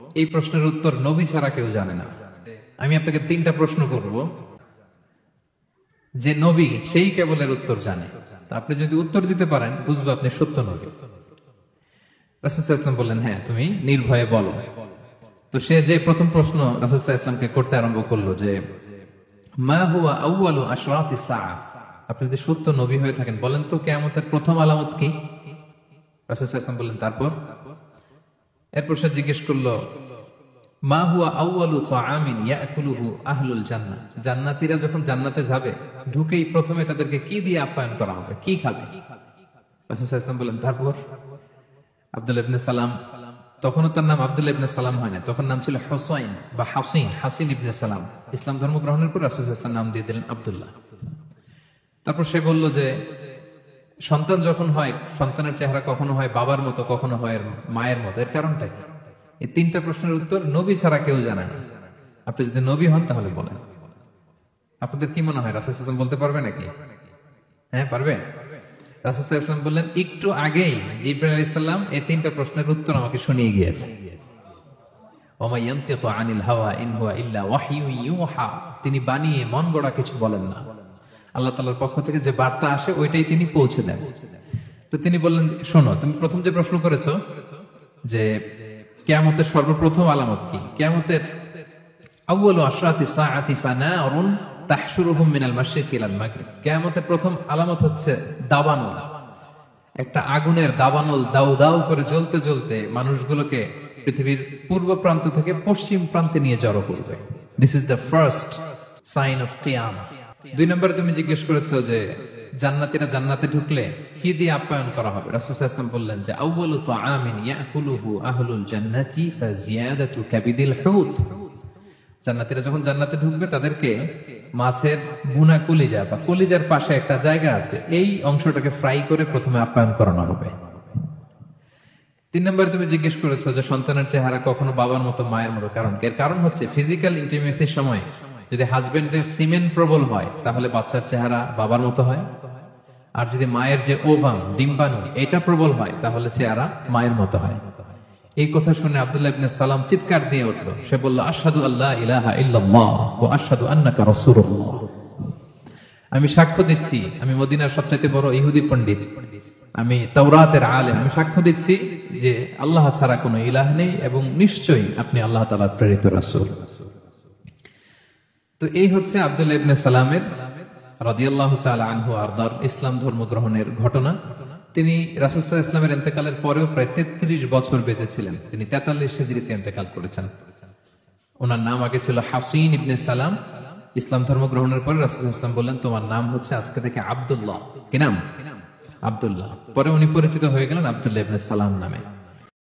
এই প্রশ্নের উত্তর নবী ছাড়া কেউ জানে না। আমি আপনাকে 3টা প্রশ্ন করব, যে নবী সেই কেবলের উত্তর জানে। তা আপনি যদি উত্তর দিতে পারেন বুঝবো আপনি সত্য নবী। রাসূল সাল্লাল্লাহু আলাইহি ওয়াসাল্লাম বললেন, হ্যাঁ তুমি নির্ভয়ে বলো। তো সে যে প্রথম প্রশ্ন রাসূল সাল্লাল্লাহু আলাইহি ওয়াসাল্লামকে করতে আরম্ভ করলো যে মা হুয়া আউয়ালু আশরাতিস সাআহ, আপনি যদি সত্য নবী হয়ে থাকেন বলেন তো কিয়ামতের প্রথম আলামত কি? রাসূল সাল্লাল্লাহু আলাইহি ওয়াসাল্লাম বললেন তারপর? এরপর সে জিজ্ঞেস করলো মা হুয়া আউয়ালু তাআমিন ইয়াকুলুহু আহলুল জান্নাহ, জান্নাতীরা যখন জান্নাতে যাবে ঢুকেই প্রথমে তাদেরকে কি দিয়ে আপ্যায়ন করা হবে, কি খাবে? রাসূল সাল্লাল্লাহু আলাইহি ওয়াসাল্লাম বললেন তারপর? আব্দুল্লাহ ইবনে সালাম, তখনও তার নাম আব্দুল্লাহ ইবনে সালাম হয় না, তখন নাম ছিল হুসাইন বা হাসিন ইবনে সালাম। ইসলাম ধর্ম গ্রহণের পর রাসূল সাল্লাল্লাহু আলাইহি ওয়াসাল্লাম নাম দিয়ে দিলেন আব্দুল্লাহ। তারপর সে বলল যে সন্তান যখন হয় সন্তানের চেহারা কখনো হয় বাবার মতো, কখনো হয় মায়ের মতো, এর কারণটা কি? এই 3টা প্রশ্নের উত্তর নবী ছাড়া কেউ জানে না। আপনি যদি নবী হন তাহলে বলেন। আপনাদের কি মনে হয় রাসূল সাল্লাল্লাহু আলাইহি ওয়াসাল্লাম বলতে পারবে নাকি? হ্যাঁ পারবে। রাসূল সাল্লাল্লাহু আলাইহি ওয়াসাল্লাম বললেন একটু আগেই জিবরাইল আলাইহিস সালাম এই 3টা প্রশ্নের উত্তর আমাকে শুনিয়ে গিয়েছে। ওমা ইয়ানতিকু আনিল হাওয়া ইন হুয়া ইল্লা ওয়াহয়ুন ইউহা, তিনি বানিয়ে মন গড়া কিছু বলেন না, আল্লাহ তাআলার পক্ষ থেকে যে বার্তা আসে ওইটাই তিনি পৌঁছে দেন। তো তিনি বললেন শোনো, তুমি প্রথম যে প্রশ্ন করেছো যে কিয়ামতের সর্বপ্রথম আলামত কি, কিয়ামতের আউয়ালু আশরাতিস সাআতি ফানারুন তাহশুরুহুম মিনাল মাশরিক ইলাল মাগরিব, কিয়ামতের প্রথম আলামত হচ্ছে দাবানল, একটা আগুনের দাবানল দাউ দাউ করে জ্বলতে জ্বলতে মানুষগুলোকে পৃথিবীর পূর্ব প্রান্ত থেকে পশ্চিম প্রান্তে নিয়ে জড়ো করবে। This is the first sign of কিয়ামা। 2 নম্বরে তুমি জিজ্ঞেস করেছো যে জান্নাতীরা জান্নাতে ঢুকলে কি দিয়ে আপ্যায়ন করা হবে। রাসূল সাল্লাল্লাহু আলাইহি ওয়াসাল্লাম বললেন যে আউয়ালু তাআমিন ইয়াকুলুহু আহলুল জান্নাতি ফাজিয়াদাতু কাবিদিল হুত, জান্নাতীরা যখন জান্নাতে ঢুকবে তাদেরকে মাছের ভুনা কলিজা বা কলিজার পাশে একটা জায়গা আছে, এই অংশটাকে ফ্রাই করে প্রথমে আপ্যায়ন করানো হবে। 3 নম্বরে তুমি জিজ্ঞেস করেছো যে সন্তানের চেহারা কখনো বাবার মতো মায়ের মতো, কারণ এর কারণ হচ্ছে ফিজিক্যাল ইন্টিমেসির সময় যদি হাজবেন্ডের সিমেন প্রবল হয় তাহলে বাচ্চার চেহারা বাবার মতো হয়, আর যদি মায়ের যে ওভাম ডিম্বাণু এটা প্রবল হয় তাহলে চেহারা মায়ের মতো হয়। এই কথা শুনে আব্দুল্লাহ ইবনে সালাম চিৎকার দিয়ে উঠলো, সে বলল আশহাদু আল্লা ইলাহা ইল্লাল্লাহ ওয়া আশহাদু আন্নাকা রাসূলুল্লাহ, আমি সাক্ষ্য দিচ্ছি আমি মদিনার সবচেয়ে বড় ইহুদি পণ্ডিত, আমি তাওরাতের আলেম, আমি সাক্ষ্য দিচ্ছি যে আল্লাহ ছাড়া কোনো ইলাহ নেই এবং নিশ্চয়ই আপনি আল্লাহ তাআলার প্রেরিত রাসূল। তো এই হচ্ছে আব্দুল্লাহ ইবনে সালামের রাদিয়াল্লাহু তাআলা আনহু আরদার ইসলাম ধর্ম গ্রহণের ঘটনা। তিনি রাসূল সাল্লাল্লাহু আলাইহি ওয়াসাল্লামের ইন্তেকালের পরেও প্রায় 33 বছর বেঁচে ছিলেন। তিনি 43 হিজরিতে ইন্তেকাল করেছেন। ওনার নাম আগে ছিল হাসিন ইবনে সালাম। ইসলাম ধর্ম গ্রহণের পরে রাসূল সাল্লাল্লাহু আলাইহি ওয়াসাল্লাম বললেন তোমার নাম হচ্ছে আজকে থেকে আব্দুল্লাহ। কি নাম? আব্দুল্লাহ। পরে উনি পরিচিত হয়ে গেলেন আব্দুল্লাহ ইবনে সালাম নামে।